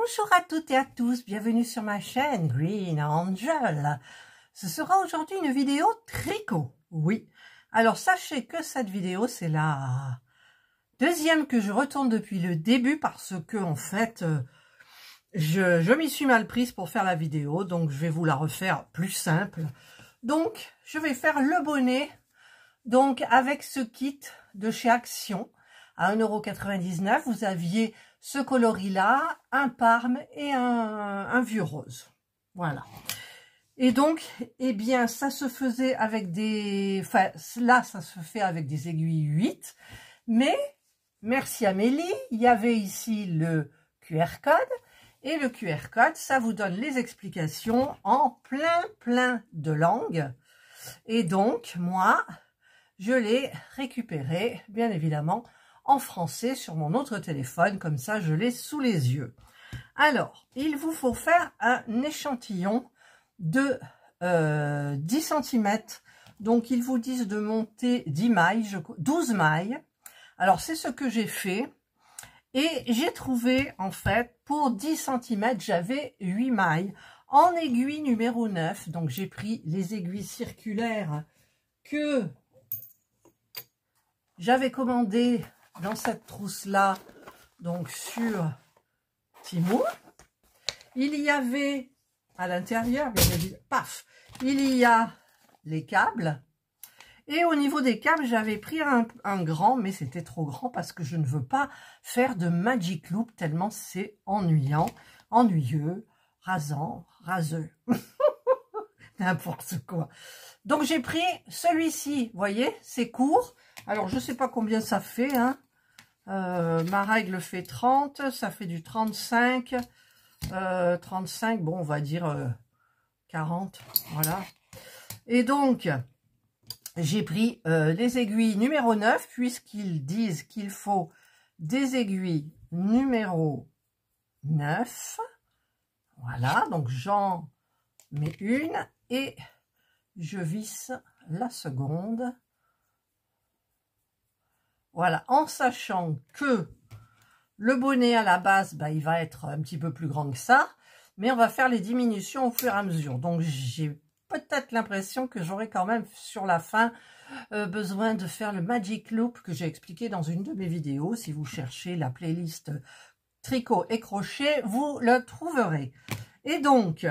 Bonjour à toutes et à tous, bienvenue sur ma chaîne Green Angel. Ce sera aujourd'hui une vidéo tricot, oui. Alors sachez que cette vidéo c'est la deuxième que je retourne depuis le début parce que en fait je m'y suis mal prise pour faire la vidéo, donc je vais vous la refaire plus simple. Donc je vais faire le bonnet donc avec ce kit de chez Action à 1,99 €. Vous aviez ce coloris-là, un parme et un vieux rose. Voilà. Et donc, eh bien, ça se faisait avec des... Enfin, là, ça se fait avec des aiguilles 8. Mais, merci Amélie, il y avait ici le QR code. Et le QR code, ça vous donne les explications en plein de langues. Et donc, moi, je l'ai récupéré, bien évidemment, en français sur mon autre téléphone, comme ça je l'ai sous les yeux. Alors, il vous faut faire un échantillon de 10 cm. Donc, ils vous disent de monter 10 mailles, 12 mailles. Alors, c'est ce que j'ai fait. Et j'ai trouvé, en fait, pour 10 cm, j'avais 8 mailles en aiguille numéro 9. Donc, j'ai pris les aiguilles circulaires que j'avais commandées dans cette trousse-là, donc sur Temu. Il y avait à l'intérieur, bien évidemment, paf, il y a les câbles. Et au niveau des câbles, j'avais pris un grand, mais c'était trop grand parce que je ne veux pas faire de magic loop tellement c'est ennuyant, ennuyeux, rasant, raseux. N'importe quoi. Donc j'ai pris celui-ci, vous voyez, c'est court. Alors je ne sais pas combien ça fait, hein. Ma règle fait 30, ça fait du 35, 35, bon on va dire 40, voilà. Et donc, j'ai pris les aiguilles numéro 9, puisqu'ils disent qu'il faut des aiguilles numéro 9. Voilà, donc j'en mets une et je visse la seconde. Voilà, en sachant que le bonnet à la base, bah, il va être un petit peu plus grand que ça, mais on va faire les diminutions au fur et à mesure. Donc j'ai peut-être l'impression que j'aurai quand même sur la fin besoin de faire le magic loop que j'ai expliqué dans une de mes vidéos. Si vous cherchez la playlist tricot et crochet, vous le trouverez. Et donc,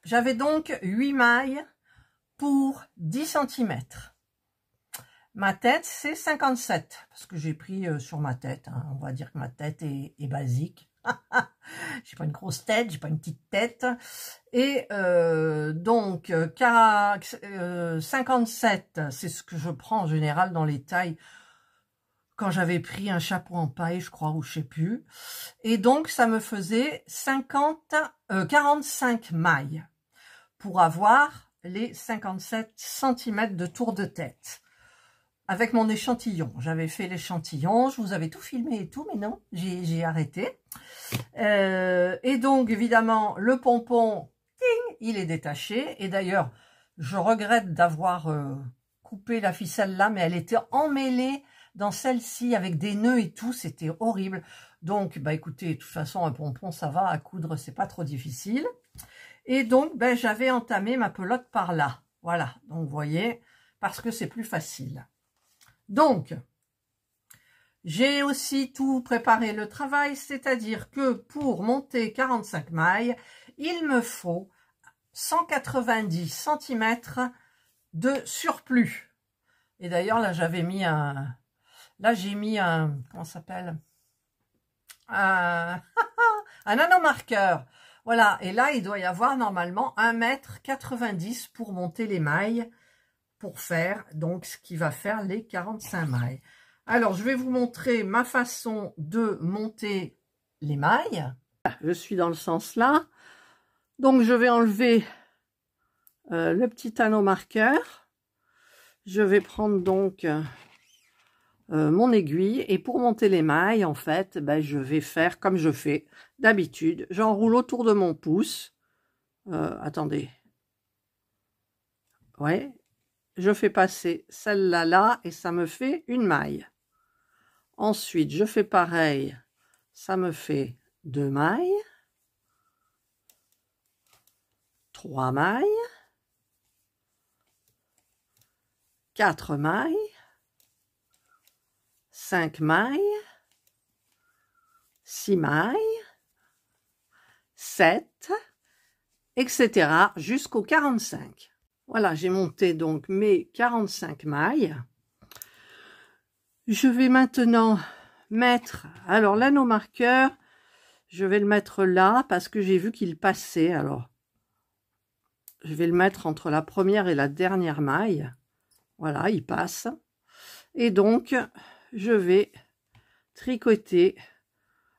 j'avais donc 8 mailles pour 10 cm. Ma tête, c'est 57, parce que j'ai pris sur ma tête. Hein. On va dire que ma tête est basique. J'ai pas une grosse tête, j'ai pas une petite tête. Et donc, 57, c'est ce que je prends en général dans les tailles. Quand j'avais pris un chapeau en paille, je crois, ou je sais plus. Et donc, ça me faisait 45 mailles pour avoir les 57 cm de tour de tête. Avec mon échantillon. J'avais fait l'échantillon, je vous avais tout filmé et tout, mais non, j'ai arrêté. Et donc, évidemment, le pompon, ting, il est détaché. Et d'ailleurs, je regrette d'avoir coupé la ficelle là, mais elle était emmêlée dans celle-ci avec des nœuds et tout, c'était horrible. Donc, bah écoutez, de toute façon, un pompon, ça va, à coudre, c'est pas trop difficile. Et donc, ben, j'avais entamé ma pelote par là. Voilà, donc vous voyez, parce que c'est plus facile. Donc, j'ai aussi tout préparé le travail, c'est-à-dire que pour monter 45 mailles, il me faut 190 cm de surplus. Et d'ailleurs, là, j'avais mis un... Là, j'ai mis un... Comment ça s'appelle? Un nanomarqueur. Voilà, et là, il doit y avoir normalement 1,90 m pour monter les mailles, pour faire donc ce qui va faire les 45 mailles. Alors, je vais vous montrer ma façon de monter les mailles. Je suis dans le sens là. Donc, je vais enlever le petit anneau marqueur. Je vais prendre donc mon aiguille. Et pour monter les mailles, en fait, ben, je vais faire comme je fais d'habitude. J'enroule autour de mon pouce. Attendez. Ouais. Je fais passer celle-là là et ça me fait une maille. Ensuite, je fais pareil Ça me fait 2 mailles, 3 mailles, 4 mailles, 5 mailles, 6 mailles, 7, etc. jusqu'au 45. Voilà, j'ai monté donc mes 45 mailles. Je vais maintenant mettre, alors l'anneau marqueur, je vais le mettre là parce que j'ai vu qu'il passait. Alors, je vais le mettre entre la première et la dernière maille. Voilà, il passe. Et donc, je vais tricoter.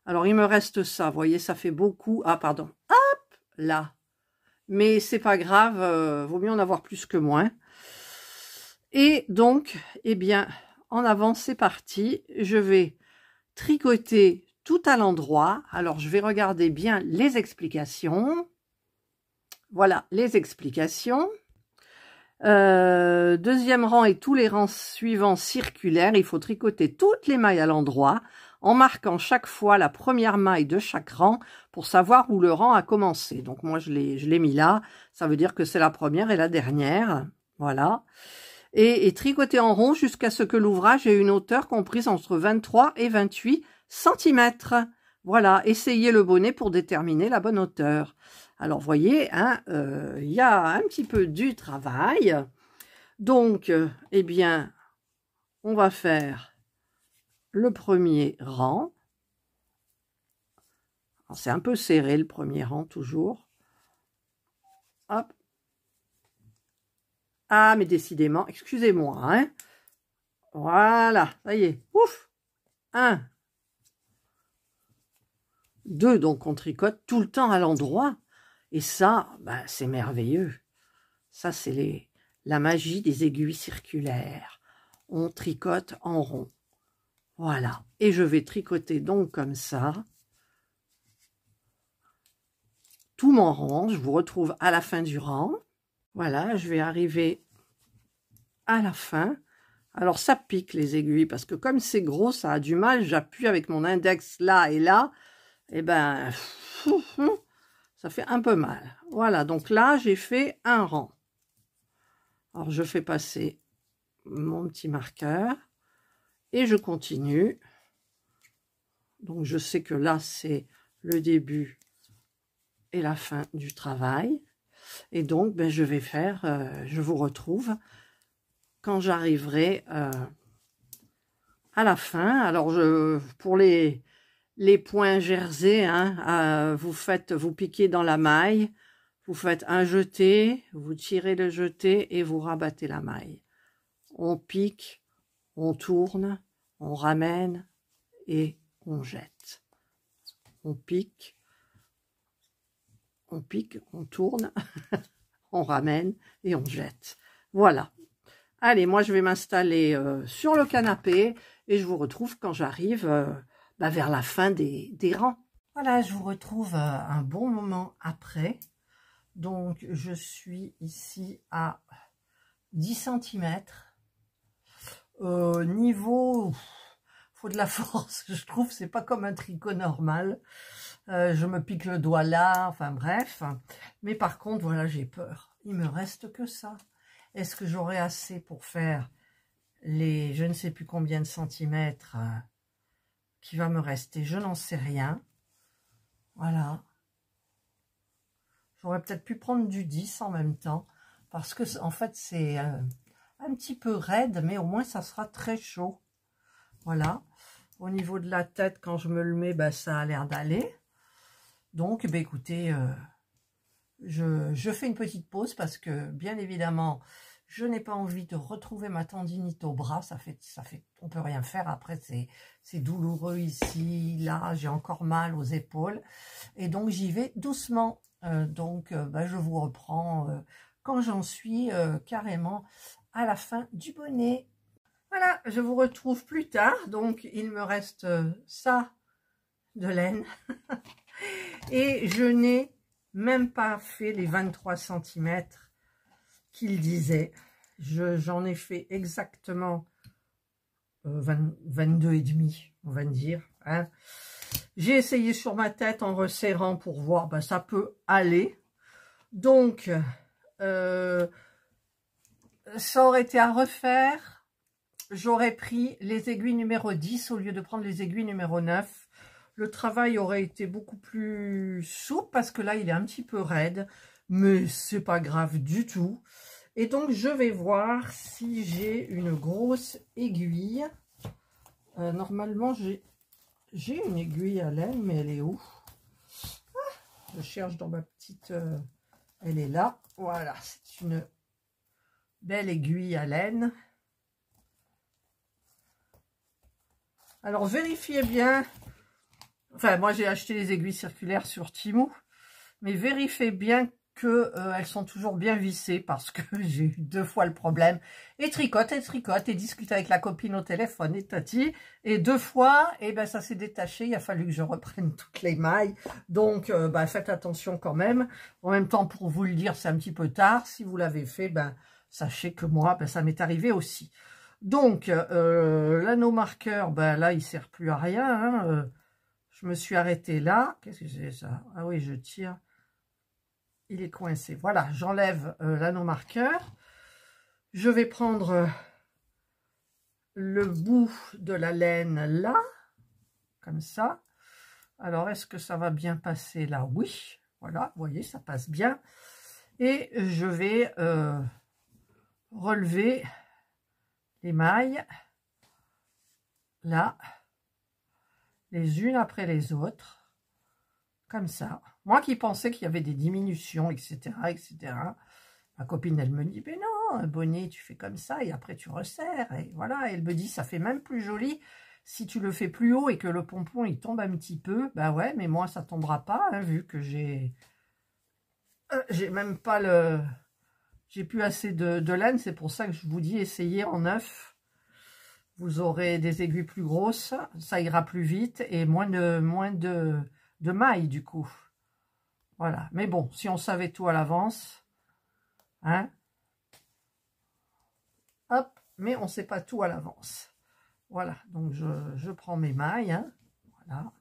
Alors, il me reste ça. Vous voyez, ça fait beaucoup. Ah, pardon. Hop, là. Mais c'est pas grave. Vaut mieux en avoir plus que moins. Et donc, eh bien, en avant, c'est parti. Je vais tricoter tout à l'endroit. Alors, je vais regarder bien les explications. Voilà, les explications. Deuxième rang et tous les rangs suivants circulaires. Il faut tricoter toutes les mailles à l'endroit en marquant chaque fois la première maille de chaque rang pour savoir où le rang a commencé. Donc moi je l'ai mis là, ça veut dire que c'est la première et la dernière. Voilà. Et tricoter en rond jusqu'à ce que l'ouvrage ait une hauteur comprise entre 23 et 28 cm. Voilà, essayez le bonnet pour déterminer la bonne hauteur. Alors, vous voyez, hein, y a un petit peu du travail. Donc, eh bien, on va faire le premier rang. C'est un peu serré, le premier rang, toujours. Hop. Ah, mais décidément, excusez-moi, hein. Voilà, ça y est. Ouf. 1, 2, donc on tricote tout le temps à l'endroit. Et ça, ben, c'est merveilleux. Ça, c'est la magie des aiguilles circulaires. On tricote en rond. Voilà. Et je vais tricoter donc comme ça. Tout mon rang. Je vous retrouve à la fin du rang. Voilà, je vais arriver à la fin. Alors, ça pique les aiguilles parce que comme c'est gros, ça a du mal. J'appuie avec mon index là et là. Et ben, ça fait un peu mal. Voilà, donc là, j'ai fait un rang. Alors, je fais passer mon petit marqueur et je continue. Donc, je sais que là, c'est le début et la fin du travail. Et donc, ben, je vais faire, je vous retrouve quand j'arriverai à la fin. Alors, pour les points jersey, hein, vous piquez dans la maille, vous faites un jeté, vous tirez le jeté et vous rabattez la maille. On pique, on tourne, on ramène et on jette. On pique, on tourne, on ramène et on jette. Voilà. Allez, moi je vais m'installer sur le canapé et je vous retrouve quand j'arrive vers la fin des rangs. Voilà, je vous retrouve un bon moment après. Donc, je suis ici à 10 cm. Niveau, faut de la force, je trouve, c'est pas comme un tricot normal. Je me pique le doigt là, enfin bref. Mais par contre, voilà, j'ai peur. Il me reste que ça. Est-ce que j'aurai assez pour faire les je ne sais plus combien de centimètres qui va me rester? Je n'en sais rien. Voilà. J'aurais peut-être pu prendre du 10 en même temps, parce que en fait c'est un petit peu raide, mais au moins ça sera très chaud. Voilà. Au niveau de la tête, quand je me le mets, ben, ça a l'air d'aller. Donc, ben, écoutez, je fais une petite pause parce que, bien évidemment, je n'ai pas envie de retrouver ma tendinite au bras. On peut rien faire. Après, c'est douloureux ici, là, j'ai encore mal aux épaules. Et donc, j'y vais doucement. Ben, je vous reprends quand j'en suis carrément à la fin du bonnet. Voilà, je vous retrouve plus tard. Donc, il me reste ça de laine. Et je n'ai même pas fait les 23 cm qu'il disait. J'en ai fait exactement 22,5, on va dire. Hein. J'ai essayé sur ma tête en resserrant pour voir, ben, ça peut aller. Donc, ça aurait été à refaire. J'aurais pris les aiguilles numéro 10 au lieu de prendre les aiguilles numéro 9. Le travail aurait été beaucoup plus souple parce que là, il est un petit peu raide. Mais c'est pas grave du tout. Et donc, je vais voir si j'ai une grosse aiguille. Normalement, j'ai une aiguille à laine, mais elle est où? Je cherche dans ma petite... elle est là. Voilà, c'est une belle aiguille à laine. Alors, vérifiez bien. Enfin, moi, j'ai acheté les aiguilles circulaires sur Temu. Mais vérifiez bien qu'elles sont toujours bien vissées parce que j'ai eu 2 fois le problème. Et tricote, et discute avec la copine au téléphone et tati. Et 2 fois, et ben ça s'est détaché. Il a fallu que je reprenne toutes les mailles. Donc, ben, faites attention quand même. En même temps, pour vous le dire, c'est un petit peu tard. Si vous l'avez fait, ben, sachez que moi, ben, ça m'est arrivé aussi. Donc, l'anneau marqueur, ben, là, il ne sert plus à rien. Hein. Je me suis arrêtée là. Qu'est-ce que c'est ça? Ah oui, je tire. Il est coincé. Voilà, j'enlève l'anneau marqueur. Je vais prendre le bout de la laine là, comme ça. Alors, est-ce que ça va bien passer là? Oui, voilà, vous voyez, ça passe bien. Et je vais relever les mailles, là, les unes après les autres, comme ça. Moi qui pensais qu'il y avait des diminutions, etc., etc., ma copine, elle me dit, mais non, un bonnet, tu fais comme ça, et après tu resserres, et voilà, elle me dit, ça fait même plus joli si tu le fais plus haut et que le pompon, il tombe un petit peu. Bah ouais, mais moi, ça tombera pas, hein, vu que j'ai même pas le... J'ai plus assez de laine, c'est pour ça que je vous dis, essayez en 9. Vous aurez des aiguilles plus grosses, ça ira plus vite, et moins de mailles, du coup. Voilà, mais bon, si on savait tout à l'avance... Hein? Hop, mais on ne sait pas tout à l'avance. Voilà, donc je prends mes mailles. Hein, voilà.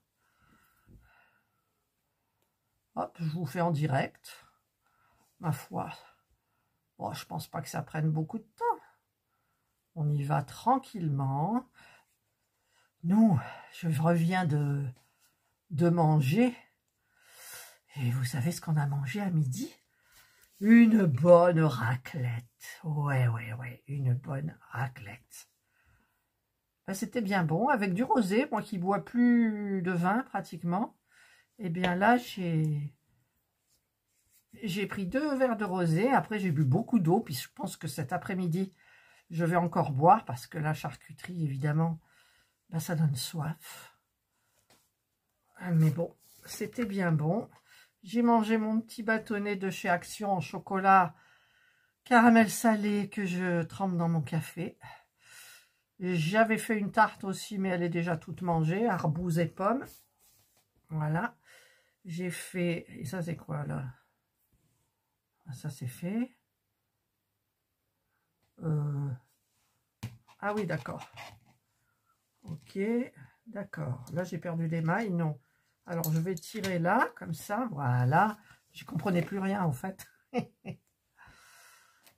Hop, je vous fais en direct. Ma foi. Bon, je pense pas que ça prenne beaucoup de temps. On y va tranquillement. Nous, je reviens de manger. Et vous savez ce qu'on a mangé à midi? Une bonne raclette. Ouais, une bonne raclette. Ben, c'était bien bon, avec du rosé, moi qui bois plus de vin pratiquement. Et bien là, j'ai pris 2 verres de rosé. Après, j'ai bu beaucoup d'eau, puis je pense que cet après-midi, je vais encore boire, parce que la charcuterie, évidemment, ben, ça donne soif. Mais bon, c'était bien bon. J'ai mangé mon petit bâtonnet de chez Action en chocolat caramel salé que je trempe dans mon café. J'avais fait une tarte aussi, mais elle est déjà toute mangée, arbouze et pommes. Voilà. J'ai fait... Et ça, c'est quoi, là? Ça, c'est fait. Ah oui, d'accord. Ok, d'accord. Là, j'ai perdu des mailles, non. Alors, je vais tirer là, comme ça. Voilà. Je ne comprenais plus rien, en fait.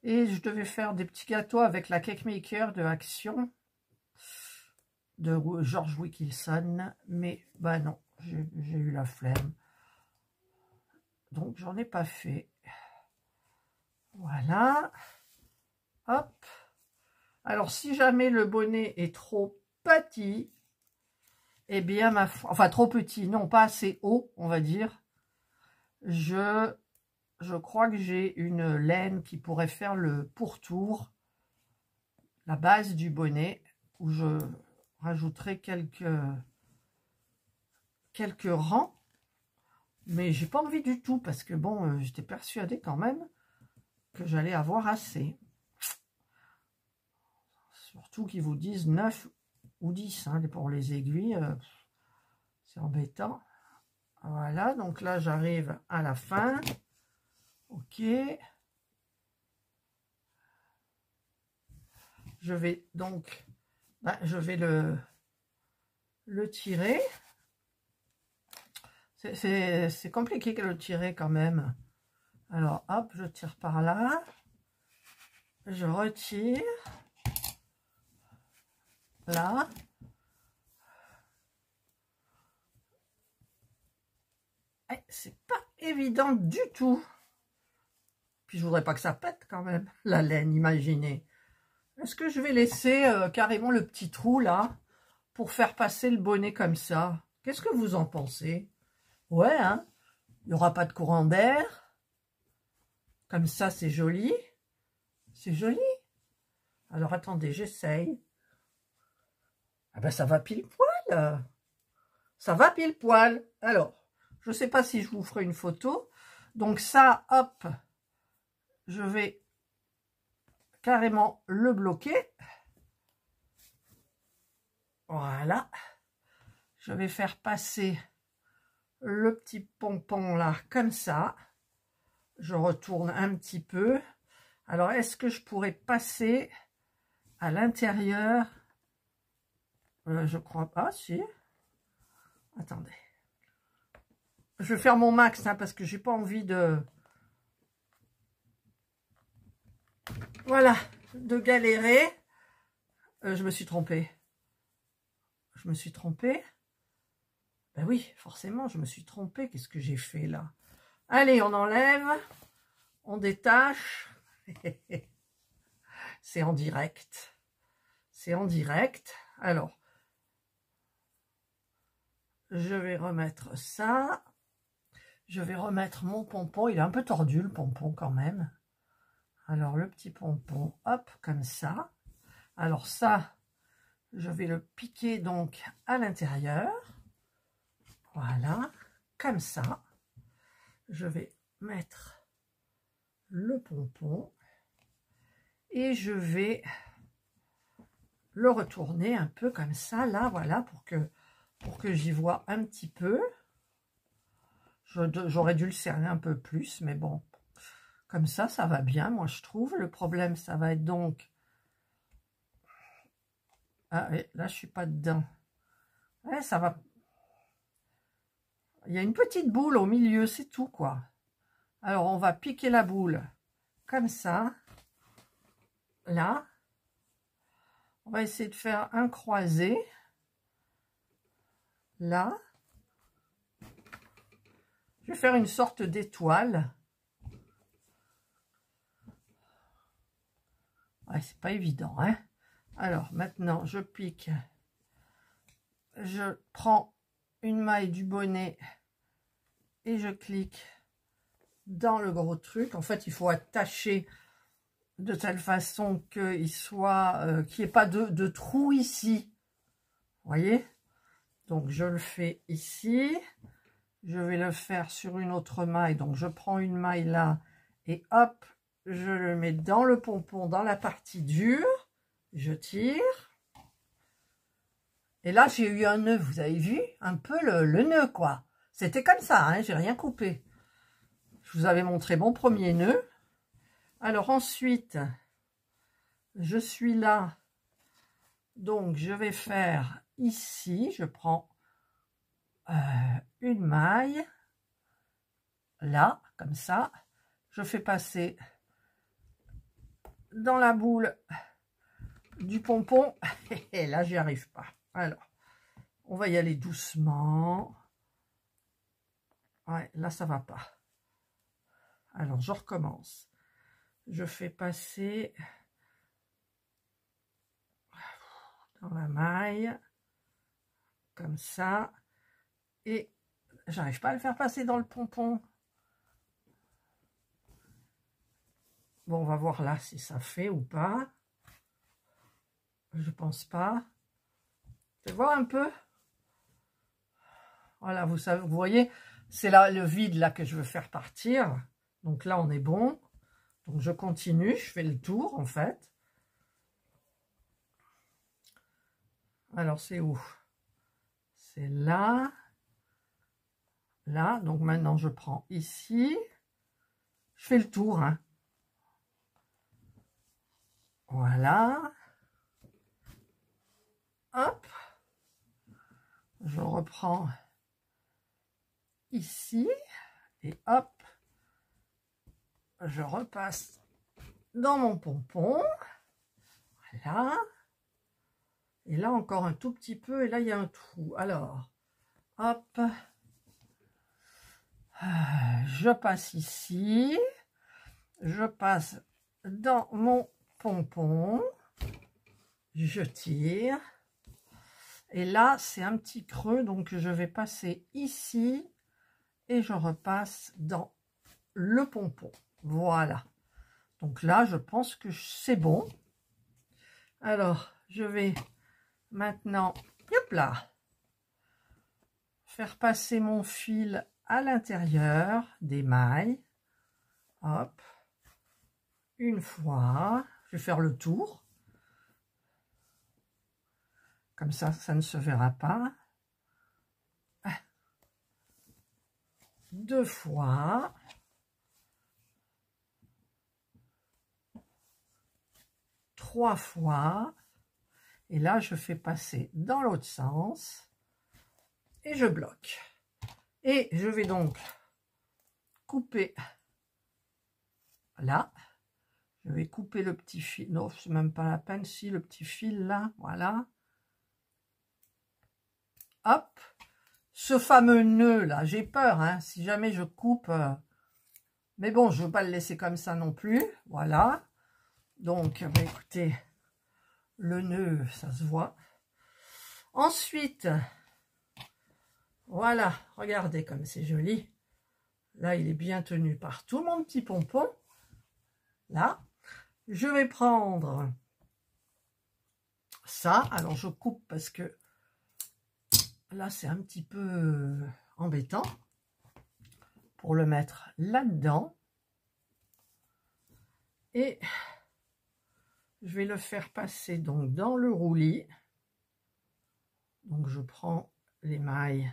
Et je devais faire des petits gâteaux avec la Cake Maker de Action. De George Wilkinson. Mais, bah non, j'ai eu la flemme. Donc, j'en ai pas fait. Voilà. Hop. Alors, si jamais le bonnet est trop petit, eh bien, enfin, trop petit, non, pas assez haut, on va dire. Je crois que j'ai une laine qui pourrait faire le pourtour, la base du bonnet, où je rajouterai quelques rangs. Mais j'ai pas envie du tout, parce que bon, j'étais persuadée quand même que j'allais avoir assez. Surtout qu'ils vous disent 9 ou 10 hein, pour les aiguilles. C'est embêtant. Voilà, donc là, j'arrive à la fin. Ok. Je vais donc... je vais le tirer. C'est compliqué de le tirer quand même. Alors, hop, je tire par là. Je retire. Là. C'est pas évident du tout. Puis je voudrais pas que ça pète quand même, la laine, imaginez. Est-ce que je vais laisser carrément le petit trou là, pour faire passer le bonnet comme ça? Qu'est-ce que vous en pensez? Ouais, hein? Il n'y aura pas de courant d'air. Comme ça, c'est joli. C'est joli. Alors, attendez, j'essaye. Ah ben, ça va pile poil. Ça va pile poil. Alors, je ne sais pas si je vous ferai une photo. Donc ça, hop, je vais carrément le bloquer. Voilà. Je vais faire passer le petit pompon là, comme ça. Je retourne un petit peu. Alors, est-ce que je pourrais passer à l'intérieur? Je crois pas, si. Attendez. Je vais faire mon max, hein, parce que j'ai pas envie de... Voilà, de galérer. Je me suis trompée. Je me suis trompée. Ben oui, forcément, je me suis trompée. Qu'est-ce que j'ai fait là? Allez, on enlève. On détache. C'est en direct. C'est en direct. Alors, je vais remettre ça. Je vais remettre mon pompon. Il est un peu tordu, le pompon, quand même. Alors, le petit pompon, hop, comme ça. Alors, ça, je vais le piquer, donc, à l'intérieur. Voilà, comme ça. Je vais mettre le pompon. Et je vais le retourner un peu comme ça, là, voilà, pour que j'y vois un petit peu. J'aurais dû le serrer un peu plus, mais bon, comme ça va bien, moi, je trouve. Le problème, ça va être donc... Ah, et là, je suis pas dedans. Ouais, ça va... Il y a une petite boule au milieu, c'est tout, quoi. Alors, on va piquer la boule comme ça. Là. On va essayer de faire un croisé. Là. Je vais faire une sorte d'étoile. Ouais, c'est pas évident, hein. Alors, maintenant, je pique. Je prends une maille du bonnet et je clique dans le gros truc. En fait, il faut attacher de telle façon qu'il soit, qu'il n'y ait pas de trou ici. Vous voyez? Donc, je le fais ici. Je vais le faire sur une autre maille. Donc, je prends une maille là et hop, je le mets dans le pompon, dans la partie dure. Je tire. Et là, j'ai eu un nœud, vous avez vu? Un peu le nœud, quoi. C'était comme ça, hein, j'ai rien coupé. Je vous avais montré mon premier nœud. Alors ensuite, je suis là. Donc, je vais faire ici. Je prends une maille. Là, comme ça. Je fais passer dans la boule du pompon. Et là, j'y arrive pas. Alors, on va y aller doucement. Ouais, là, ça va pas. Alors, je recommence. Je fais passer dans la maille, comme ça. Et j'arrive pas à le faire passer dans le pompon. Bon, on va voir là si ça fait ou pas. Je pense pas. Je vais voir un peu. Voilà, vous savez, vous voyez, c'est là le vide là que je veux faire partir. Donc là, on est bon. Donc je continue, je fais le tour en fait. Alors c'est où? C'est là. Là, donc maintenant je prends ici. Je fais le tour, hein. Voilà. Hop. Je reprends ici et hop, je repasse dans mon pompon. Voilà. Et là encore un tout petit peu et là il y a un trou. Alors, hop, je passe ici, je passe dans mon pompon, je tire. Et là, c'est un petit creux, donc je vais passer ici et je repasse dans le pompon. Voilà. Donc là, je pense que c'est bon. Alors, je vais maintenant, hop là, faire passer mon fil à l'intérieur des mailles. Hop. Une fois. Je vais faire le tour. Comme ça, ça ne se verra pas. 2 fois. 3 fois. Et là, je fais passer dans l'autre sens. Et je bloque. Et je vais donc couper. Là. Je vais couper le petit fil. Non, c'est même pas la peine. Si, le petit fil là. Voilà. Hop, ce fameux nœud là, j'ai peur, hein, si jamais je coupe, mais bon, je ne veux pas le laisser comme ça non plus, voilà. Donc, bah, écoutez, le nœud, ça se voit. Ensuite, voilà, regardez comme c'est joli. Là, il est bien tenu par tout mon petit pompon. Là, je vais prendre ça. Alors, je coupe parce que là, c'est un petit peu embêtant pour le mettre là-dedans. Et je vais le faire passer donc dans le roulis. Donc, je prends les mailles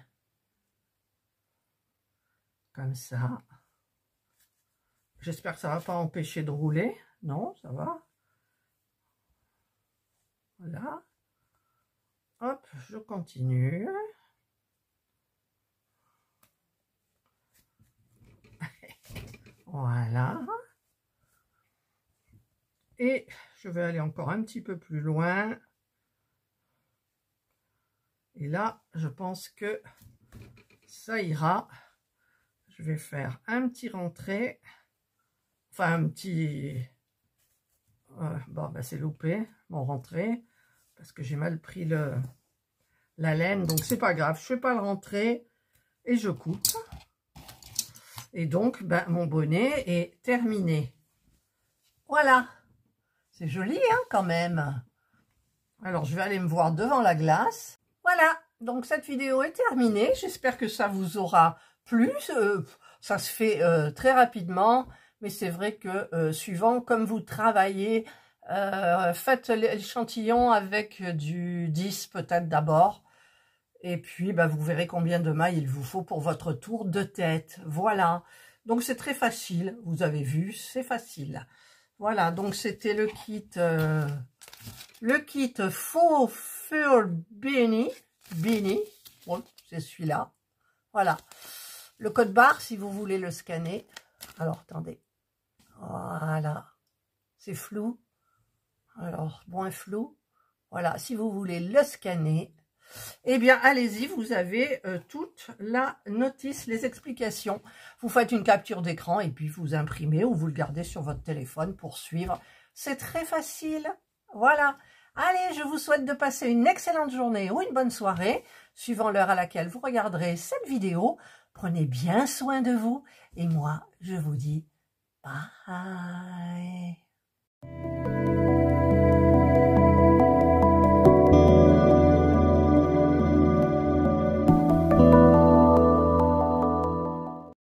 comme ça. J'espère que ça ne va pas empêcher de rouler. Non, ça va. Voilà. Hop, je continue. Voilà. Et je vais aller encore un petit peu plus loin. Et là, je pense que ça ira. Je vais faire un petit rentré. Enfin, un petit... bon, ben c'est loupé, mon rentré. Parce que j'ai mal pris la laine. Donc, c'est pas grave. Je fais pas le rentré. Et je coupe. Et donc, ben, mon bonnet est terminé. Voilà. C'est joli, hein, quand même. Alors, je vais aller me voir devant la glace. Voilà. Donc, cette vidéo est terminée. J'espère que ça vous aura plu. Ça se fait très rapidement. Mais c'est vrai que suivant comme vous travaillez, faites l'échantillon avec du 10 peut-être d'abord. Et puis, bah, vous verrez combien de mailles il vous faut pour votre tour de tête. Voilà. Donc, c'est très facile. Vous avez vu, c'est facile. Voilà. Donc, c'était le kit Faux Fur Beanie. Bon, c'est celui-là. Voilà. Le code barre, si vous voulez le scanner. Alors, attendez. Voilà. C'est flou. Alors, moins flou. Voilà. Si vous voulez le scanner, eh bien, allez-y, vous avez toute la notice, les explications. Vous faites une capture d'écran et puis vous imprimez ou vous le gardez sur votre téléphone pour suivre. C'est très facile. Voilà. Allez, je vous souhaite de passer une excellente journée ou une bonne soirée, suivant l'heure à laquelle vous regarderez cette vidéo. Prenez bien soin de vous et moi, je vous dis bye.